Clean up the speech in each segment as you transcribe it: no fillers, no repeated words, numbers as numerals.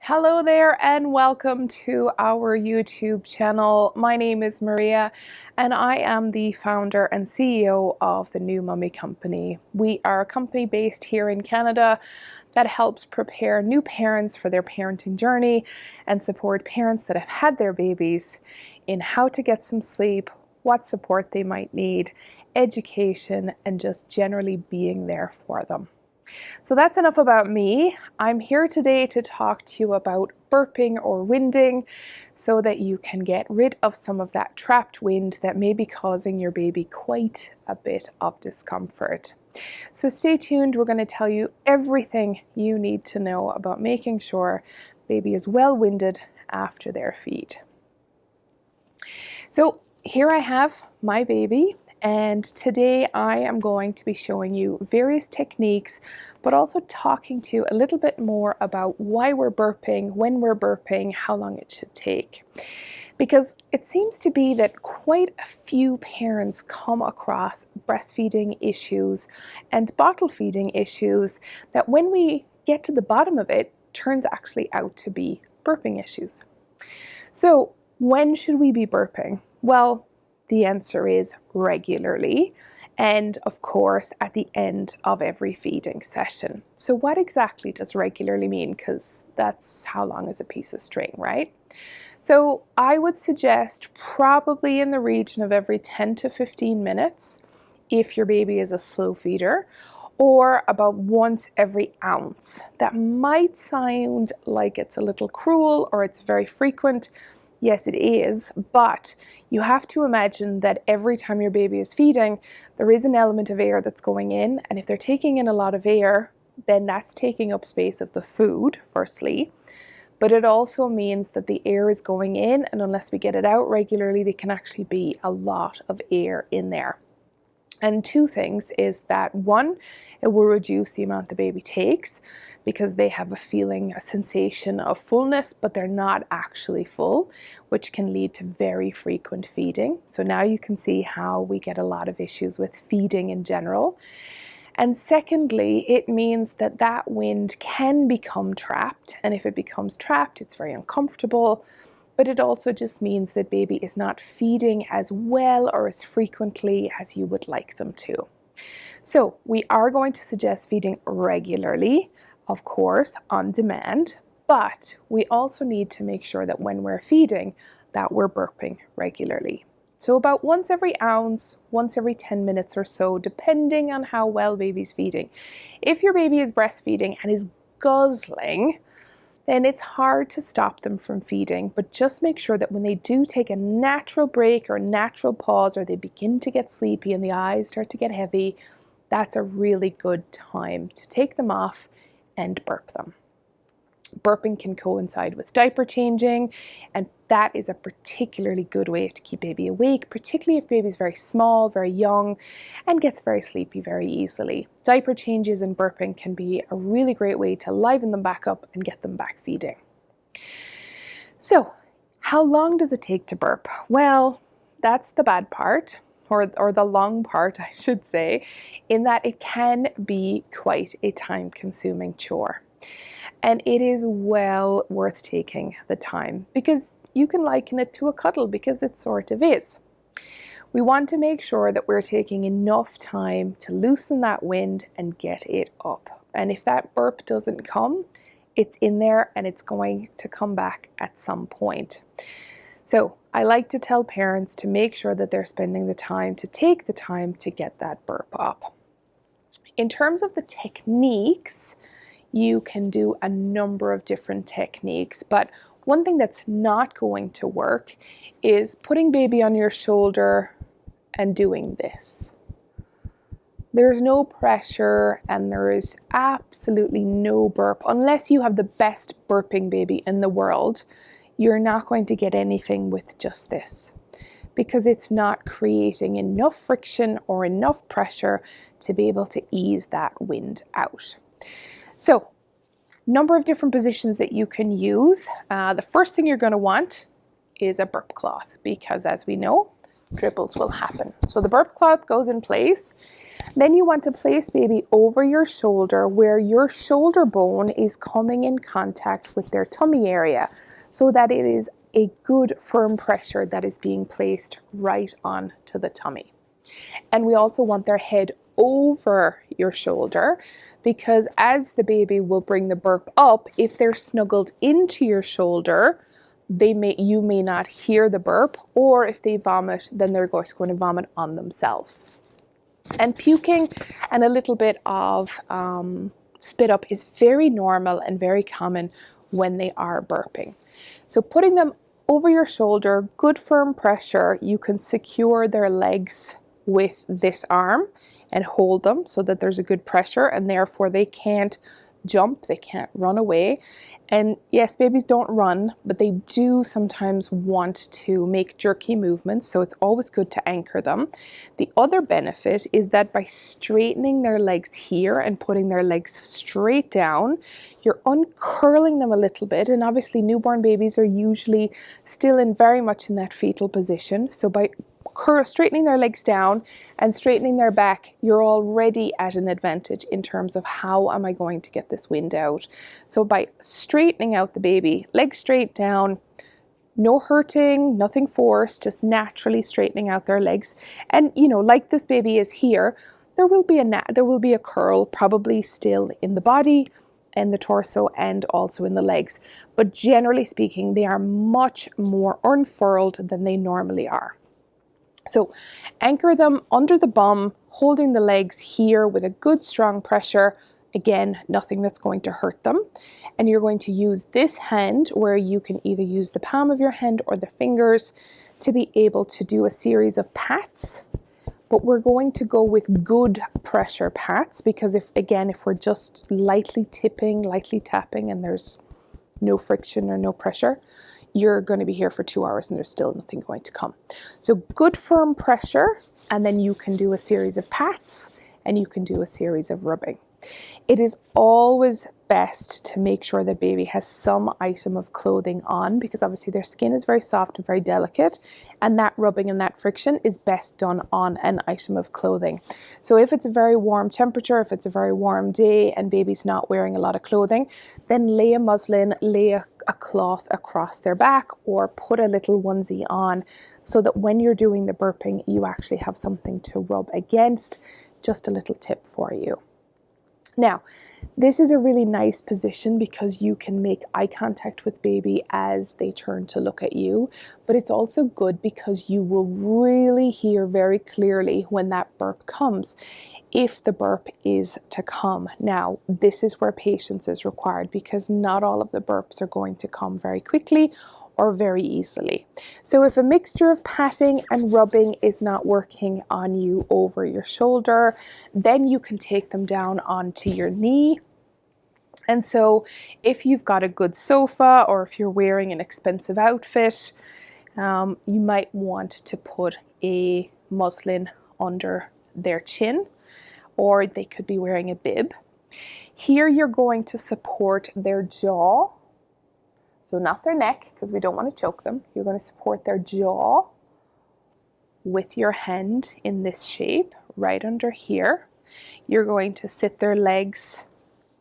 Hello there and welcome to our YouTube channel. My name is Maria and I am the founder and CEO of the New Mummy Company. We are a company based here in Canada that helps prepare new parents for their parenting journey and support parents that have had their babies in how to get some sleep, what support they might need, education, and just generally being there for them. So that's enough about me. I'm here today to talk to you about burping or winding so that you can get rid of some of that trapped wind that may be causing your baby quite a bit of discomfort. So stay tuned. We're going to tell you everything you need to know about making sure baby is well winded after their feed. So here I have my baby. And today I am going to be showing you various techniques, but also talking to you a little bit more about why we're burping, when we're burping, how long it should take. Because it seems to be that quite a few parents come across breastfeeding issues and bottle feeding issues that when we get to the bottom of it, turns actually out to be burping issues. So when should we be burping? Well, the answer is regularly, and of course at the end of every feeding session. So what exactly does regularly mean? Because that's how long is a piece of string, right? So I would suggest probably in the region of every 10 to 15 minutes if your baby is a slow feeder, or about once every ounce. That might sound like it's a little cruel or it's very frequent. Yes, it is, but you have to imagine that every time your baby is feeding, there is an element of air that's going in, and if they're taking in a lot of air, then that's taking up space of the food, firstly, but it also means that the air is going in, and unless we get it out regularly, there can actually be a lot of air in there. And two things is that one, it will reduce the amount the baby takes because they have a feeling, a sensation of fullness, but they're not actually full, which can lead to very frequent feeding. So now you can see how we get a lot of issues with feeding in general. And secondly, it means that that wind can become trapped. And if it becomes trapped, it's very uncomfortable. But it also just means that baby is not feeding as well or as frequently as you would like them to. So we are going to suggest feeding regularly, of course, on demand, but we also need to make sure that when we're feeding, that we're burping regularly. So about once every ounce, once every 10 minutes or so, depending on how well baby's feeding. If your baby is breastfeeding and is guzzling, then it's hard to stop them from feeding, but just make sure that when they do take a natural break or a natural pause, or they begin to get sleepy and the eyes start to get heavy, that's a really good time to take them off and burp them. Burping can coincide with diaper changing, and that is a particularly good way to keep baby awake, particularly if baby's very small, very young, and gets very sleepy very easily. Diaper changes and burping can be a really great way to liven them back up and get them back feeding. So, how long does it take to burp? Well, that's the bad part, or the long part, I should say, in that it can be quite a time-consuming chore. And it is well worth taking the time, because you can liken it to a cuddle, because it sort of is. We want to make sure that we're taking enough time to loosen that wind and get it up. And if that burp doesn't come, it's in there and it's going to come back at some point. So I like to tell parents to make sure that they're spending the time to take the time to get that burp up. In terms of the techniques, you can do a number of different techniques, but one thing that's not going to work is putting baby on your shoulder and doing this. There's no pressure and there is absolutely no burp. Unless you have the best burping baby in the world, you're not going to get anything with just this, because it's not creating enough friction or enough pressure to be able to ease that wind out. So, number of different positions that you can use. The first thing you're going to want is a burp cloth, because as we know, dribbles will happen. So the burp cloth goes in place, Then you want to place baby over your shoulder where your shoulder bone is coming in contact with their tummy area, so that it is a good firm pressure that is being placed right on to the tummy. And we also want their head over your shoulder, because as the baby will bring the burp up, if they're snuggled into your shoulder, you may not hear the burp, or if they vomit, then they're going to vomit on themselves. And puking and a little bit of spit up is very normal and very common when they are burping. So putting them over your shoulder, good firm pressure, you can secure their legs with this arm and hold them so that there's a good pressure, and therefore they can't jump, they can't run away. And yes, babies don't run, but they do sometimes want to make jerky movements, so it's always good to anchor them. The other benefit is that by straightening their legs here and putting their legs straight down, you're uncurling them a little bit. And obviously newborn babies are usually still very much in that fetal position, so by straightening their legs down and straightening their back, you're already at an advantage in terms of how am I going to get this wind out. So by straightening out the baby, legs straight down, no hurting, nothing forced, just naturally straightening out their legs. And you know, like this baby is here, there will be a curl probably still in the body and the torso and also in the legs, but generally speaking they are much more unfurled than they normally are. So anchor them under the bum, holding the legs here with a good strong pressure. Again, nothing that's going to hurt them. And you're going to use this hand, where you can either use the palm of your hand or the fingers, to be able to do a series of pats. But we're going to go with good pressure pats, because if we're just lightly tipping, lightly tapping, and there's no friction or no pressure, you're going to be here for 2 hours and there's still nothing going to come. So good firm pressure, and then you can do a series of pats and you can do a series of rubbing. It is always best to make sure that baby has some item of clothing on, because obviously their skin is very soft and very delicate, and that rubbing and that friction is best done on an item of clothing. So if it's a very warm temperature, if it's a very warm day and baby's not wearing a lot of clothing, then lay a muslin, lay a cloth across their back, or put a little onesie on, so that when you're doing the burping you actually have something to rub against. Just a little tip for you. Now, this is a really nice position because you can make eye contact with baby as they turn to look at you, but it's also good because you will really hear very clearly when that burp comes, if the burp is to come. Now, this is where patience is required, because not all of the burps are going to come very quickly or very easily. So if a mixture of patting and rubbing is not working on you over your shoulder, then you can take them down onto your knee. And so if you've got a good sofa, or if you're wearing an expensive outfit, you might want to put a muslin under their chin, or they could be wearing a bib. Here you're going to support their jaw. So not their neck, because we don't want to choke them. You're going to support their jaw with your hand in this shape, right under here. You're going to sit their legs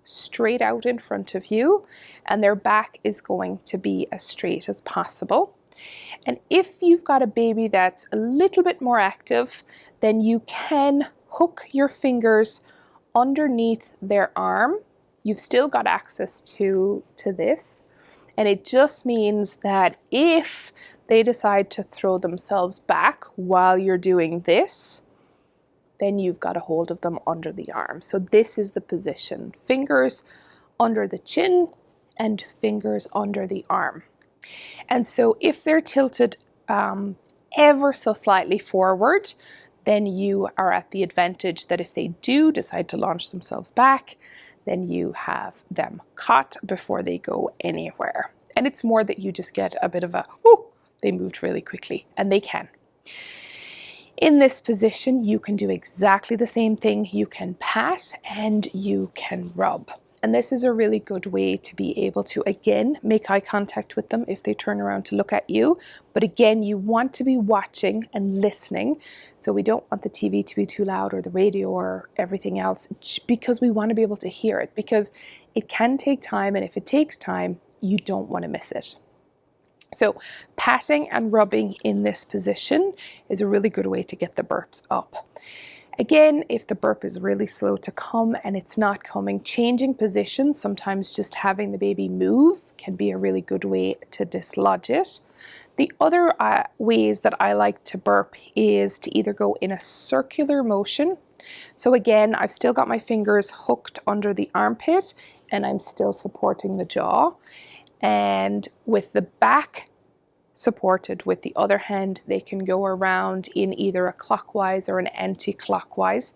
straight out in front of you, and their back is going to be as straight as possible. And if you've got a baby that's a little bit more active, then you can hook your fingers underneath their arm. You've still got access to this. And it just means that if they decide to throw themselves back while you're doing this, then you've got a hold of them under the arm. So this is the position. Fingers under the chin and fingers under the arm. And so if they're tilted ever so slightly forward, then you are at the advantage that if they do decide to launch themselves back, then you have them caught before they go anywhere. And it's more that you just get a bit of a, whoo, they moved really quickly, and they can. In this position, you can do exactly the same thing. You can pat and you can rub. And this is a really good way to be able to, again, make eye contact with them if they turn around to look at you. But again, you want to be watching and listening. So we don't want the TV to be too loud, or the radio, or everything else, because we want to be able to hear it, because it can take time. And if it takes time, you don't want to miss it. So patting and rubbing in this position is a really good way to get the burps up. Again, if the burp is really slow to come and it's not coming, changing position, sometimes just having the baby move can be a really good way to dislodge it. The other ways that I like to burp is to either go in a circular motion. So again, I've still got my fingers hooked under the armpit and I'm still supporting the jaw. And with the back supported with the other hand, they can go around in either a clockwise or an anti-clockwise.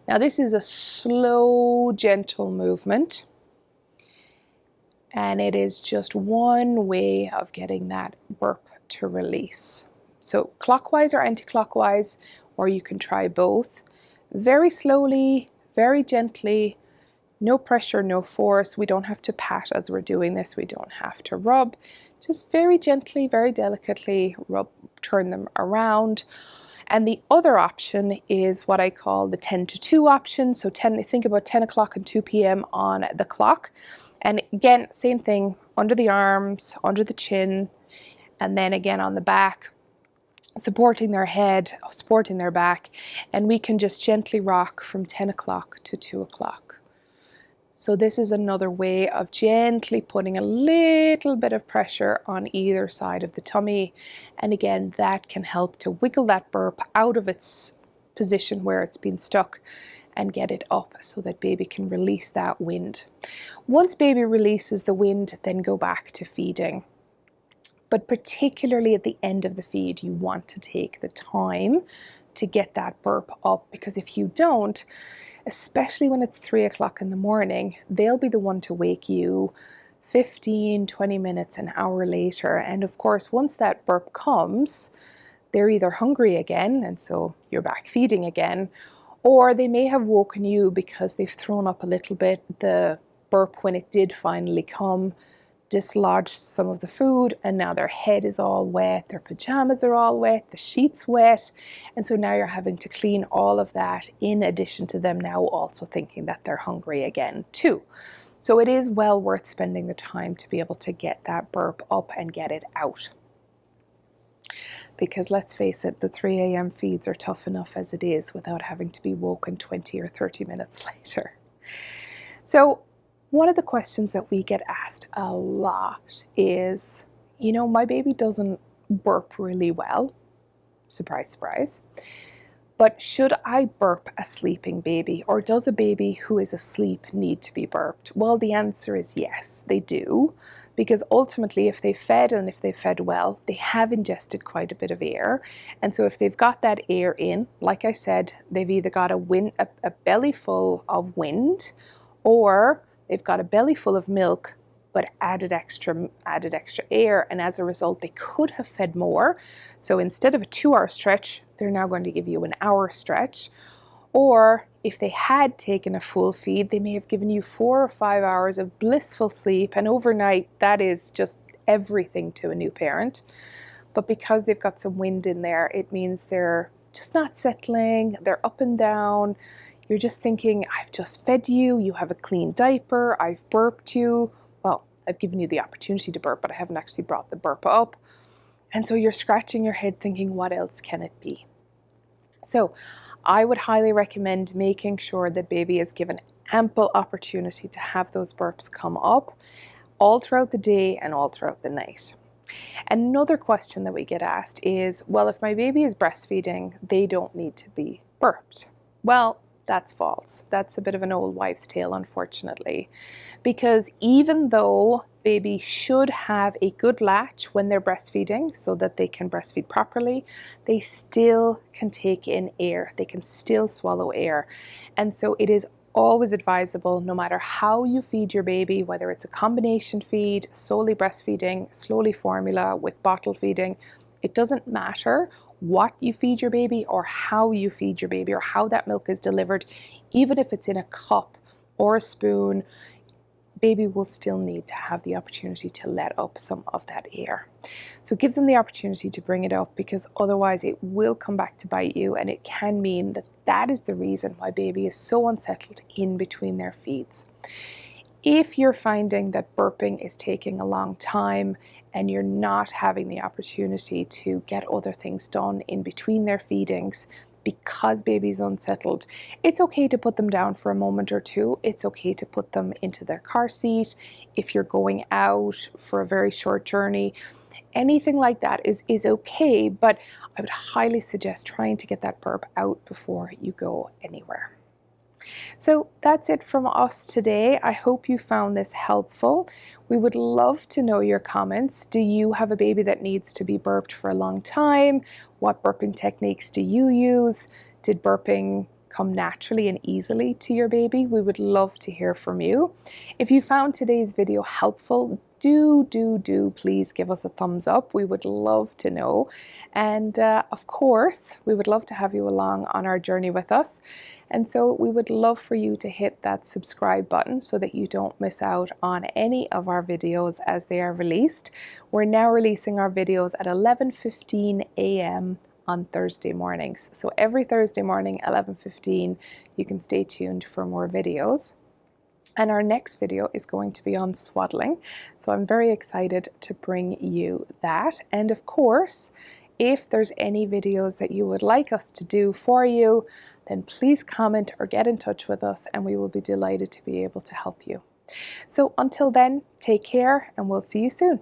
Now this is a slow, gentle movement, and it is just one way of getting that burp to release. So clockwise or anti-clockwise, or you can try both. Very slowly, very gently, no pressure, no force. We don't have to pat as we're doing this. We don't have to rub. Just very gently, very delicately rub, turn them around. And the other option is what I call the 10 to 2 option. So think about 10 o'clock and 2 p.m. on the clock. And again, same thing, under the arms, under the chin, and then again on the back, supporting their head, supporting their back. And we can just gently rock from 10 o'clock to 2 o'clock. So this is another way of gently putting a little bit of pressure on either side of the tummy. And again, that can help to wiggle that burp out of its position where it's been stuck and get it up so that baby can release that wind. Once baby releases the wind, then go back to feeding. But particularly at the end of the feed, you want to take the time to get that burp up, because if you don't, especially when it's 3 o'clock in the morning, they'll be the one to wake you 15, 20 minutes, an hour later. And of course, once that burp comes, they're either hungry again, and so you're back feeding again, or they may have woken you because they've thrown up a little bit. The burp, when it did finally come, dislodged some of the food, and now their head is all wet, their pajamas are all wet, the sheets wet, and so now you're having to clean all of that, in addition to them now also thinking that they're hungry again too. So it is well worth spending the time to be able to get that burp up and get it out. Because let's face it, the 3 a.m. feeds are tough enough as it is without having to be woken 20 or 30 minutes later. So one of the questions that we get asked a lot is, my baby doesn't burp really well. Surprise, surprise. But should I burp a sleeping baby, or does a baby who is asleep need to be burped? Well, the answer is yes, they do. Because ultimately, if they fed, and if they fed well, they have ingested quite a bit of air. And so if they've got that air in, like I said, they've either got a belly full of wind, or they've got a belly full of milk, but added extra air, and as a result, they could have fed more. So instead of a 2-hour stretch, they're now going to give you an hour stretch. Or if they had taken a full feed, they may have given you 4 or 5 hours of blissful sleep, and overnight, that is just everything to a new parent. But because they've got some wind in there, it means they're just not settling, they're up and down. You're just thinking, I've just fed you, you have a clean diaper, I've burped you. Well, I've given you the opportunity to burp, but I haven't actually brought the burp up. And so you're scratching your head thinking, what else can it be? So I would highly recommend making sure that baby is given ample opportunity to have those burps come up all throughout the day and all throughout the night. Another question that we get asked is, well, if my baby is breastfeeding, they don't need to be burped. Well, that's false. That's a bit of an old wives' tale, unfortunately, because even though baby should have a good latch when they're breastfeeding so that they can breastfeed properly, they still can take in air. They can still swallow air. And so it is always advisable, no matter how you feed your baby, whether it's a combination feed, solely breastfeeding, slowly formula with bottle feeding, it doesn't matter what you feed your baby or how you feed your baby or how that milk is delivered, even if it's in a cup or a spoon. baby will still need to have the opportunity to let up some of that air. So give them the opportunity to bring it up, because otherwise it will come back to bite you, and it can mean that that is the reason why baby is so unsettled in between their feeds. If you're finding that burping is taking a long time and you're not having the opportunity to get other things done in between their feedings because baby's unsettled, it's okay to put them down for a moment or two. It's okay to put them into their car seat. If you're going out for a very short journey, anything like that is okay, but I would highly suggest trying to get that burp out before you go anywhere. So that's it from us today. I hope you found this helpful. We would love to know your comments. Do you have a baby that needs to be burped for a long time? What burping techniques do you use? Did burping come naturally and easily to your baby? We would love to hear from you. If you found today's video helpful, do please give us a thumbs up. We would love to know. And of course, we would love to have you along on our journey with us. And so we would love for you to hit that subscribe button so that you don't miss out on any of our videos as they are released. We're now releasing our videos at 11:15 a.m. on Thursday mornings. So every Thursday morning, 11:15, you can stay tuned for more videos. And our next video is going to be on swaddling. So I'm very excited to bring you that. And of course, if there's any videos that you would like us to do for you, then please comment or get in touch with us, and we will be delighted to be able to help you. So until then, take care, and we'll see you soon.